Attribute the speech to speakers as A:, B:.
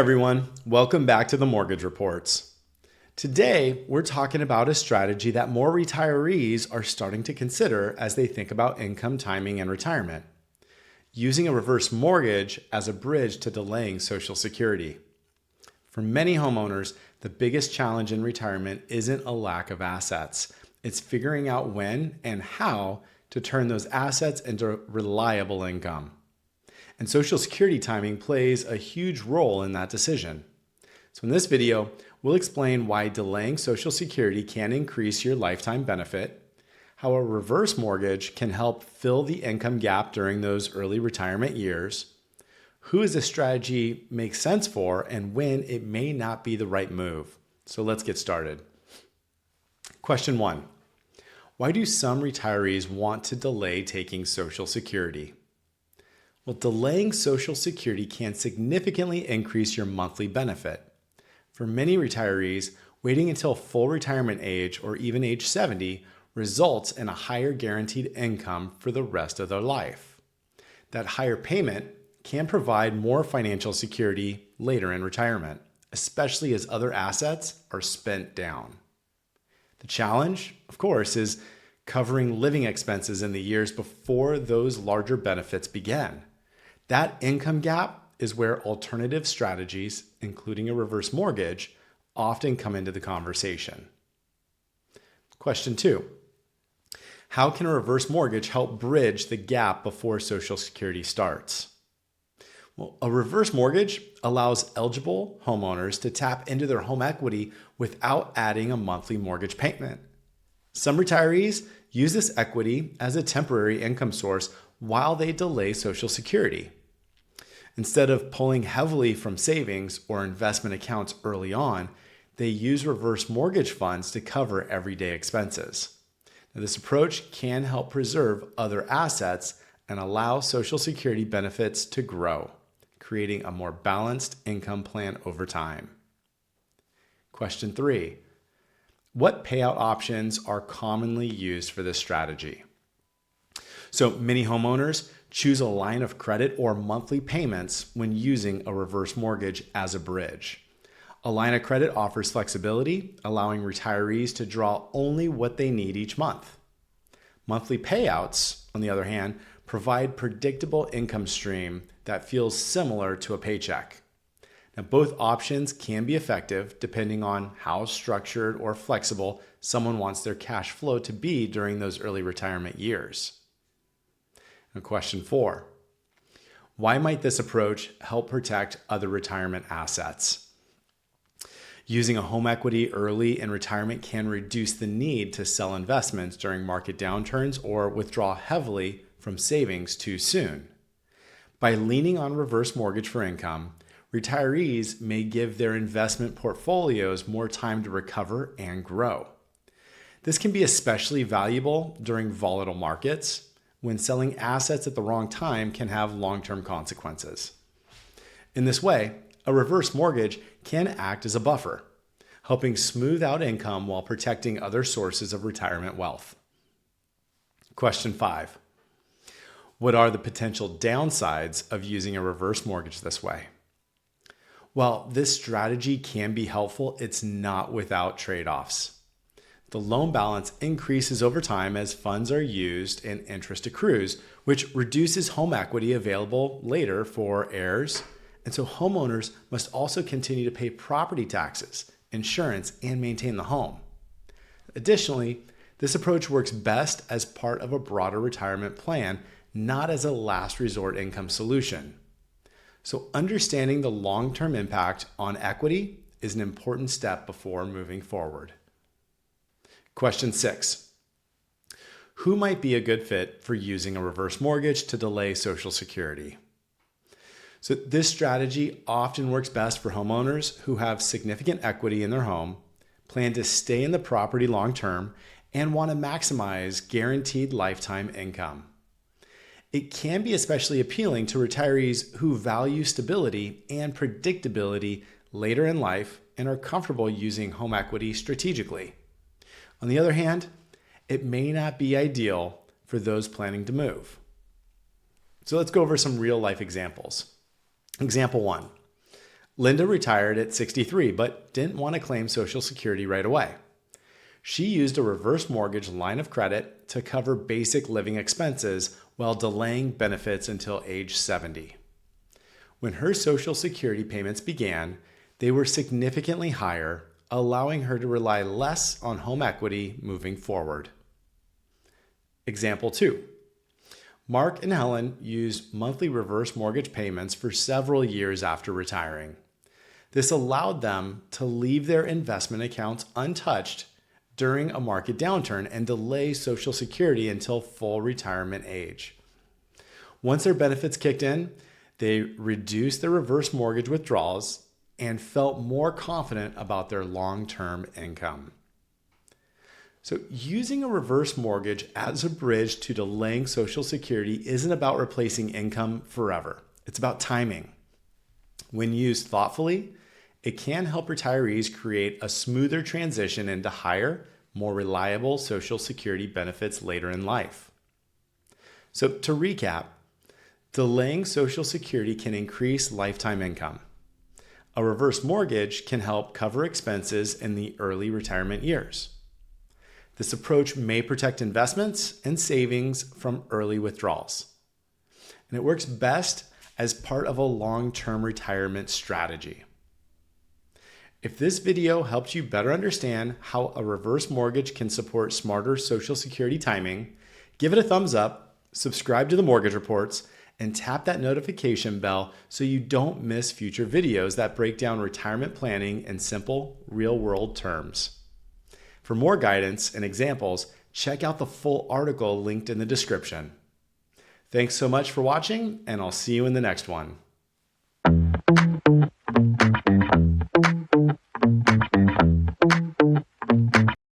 A: everyone, welcome back to the Mortgage Reports. Today, we're talking about a strategy that more retirees are starting to consider as they think about income timing and retirement, using a reverse mortgage as a bridge to delaying Social Security. For many homeowners, the biggest challenge in retirement isn't a lack of assets. It's figuring out when and how to turn those assets into reliable income. And Social Security timing plays a huge role in that decision. So in this video, we'll explain why delaying Social Security can increase your lifetime benefit, how a reverse mortgage can help fill the income gap during those early retirement years, who is a strategy makes sense for, and when it may not be the right move. So let's get started. Question 1. Why do some retirees want to delay taking Social Security? Well, delaying Social Security can significantly increase your monthly benefit. For many retirees, waiting until full retirement age or even age 70 results in a higher guaranteed income for the rest of their life. That higher payment can provide more financial security later in retirement, especially as other assets are spent down. The challenge, of course, is covering living expenses in the years before those larger benefits begin. That income gap is where alternative strategies, including a reverse mortgage, often come into the conversation. Question 2. How can a reverse mortgage help bridge the gap before Social Security starts? Well, a reverse mortgage allows eligible homeowners to tap into their home equity without adding a monthly mortgage payment. Some retirees use this equity as a temporary income source while they delay Social Security. Instead of pulling heavily from savings or investment accounts early on, they use reverse mortgage funds to cover everyday expenses. Now, this approach can help preserve other assets and allow Social Security benefits to grow, creating a more balanced income plan over time. Question 3. What payout options are commonly used for this strategy? So many homeowners choose a line of credit or monthly payments when using a reverse mortgage as a bridge. A line of credit offers flexibility, allowing retirees to draw only what they need each month. Monthly payouts, on the other hand, provide predictable income stream that feels similar to a paycheck. Now, both options can be effective depending on how structured or flexible someone wants their cash flow to be during those early retirement years. And question 4. Why might this approach help protect other retirement assets? Using a home equity early in retirement can reduce the need to sell investments during market downturns or withdraw heavily from savings too soon. By leaning on reverse mortgage for income, retirees may give their investment portfolios more time to recover and grow. This can be especially valuable during volatile markets, when selling assets at the wrong time can have long-term consequences. In this way, a reverse mortgage can act as a buffer, helping smooth out income while protecting other sources of retirement wealth. Question 5. What are the potential downsides of using a reverse mortgage this way? While this strategy can be helpful, it's not without trade-offs. The loan balance increases over time as funds are used and interest accrues, which reduces home equity available later for heirs. And so homeowners must also continue to pay property taxes, insurance, and maintain the home. Additionally, this approach works best as part of a broader retirement plan, not as a last resort income solution. So understanding the long-term impact on equity is an important step before moving forward. Question 6. Who might be a good fit for using a reverse mortgage to delay Social Security? So this strategy often works best for homeowners who have significant equity in their home, plan to stay in the property long term, and want to maximize guaranteed lifetime income. It can be especially appealing to retirees who value stability and predictability later in life and are comfortable using home equity strategically. On the other hand, it may not be ideal for those planning to move. So let's go over some real life examples. Example 1. Linda retired at 63 but didn't want to claim Social Security right away. She used a reverse mortgage line of credit to cover basic living expenses while delaying benefits until age 70. When her Social Security payments began, they were significantly higher, allowing her to rely less on home equity moving forward. Example 2. Mark and Helen used monthly reverse mortgage payments for several years after retiring. This allowed them to leave their investment accounts untouched during a market downturn and delay Social Security until full retirement age. Once their benefits kicked in, they reduced their reverse mortgage withdrawals and felt more confident about their long-term income. So using a reverse mortgage as a bridge to delaying Social Security isn't about replacing income forever. It's about timing. When used thoughtfully, it can help retirees create a smoother transition into higher, more reliable Social Security benefits later in life. So to recap, delaying Social Security can increase lifetime income. A reverse mortgage can help cover expenses in the early retirement years. This approach may protect investments and savings from early withdrawals. And it works best as part of a long-term retirement strategy. If this video helped you better understand how a reverse mortgage can support smarter Social Security timing, give it a thumbs up, subscribe to the Mortgage Reports, and tap that notification bell so you don't miss future videos that break down retirement planning in simple, real-world terms. For more guidance and examples, check out the full article linked in the description. Thanks so much for watching, and I'll see you in the next one.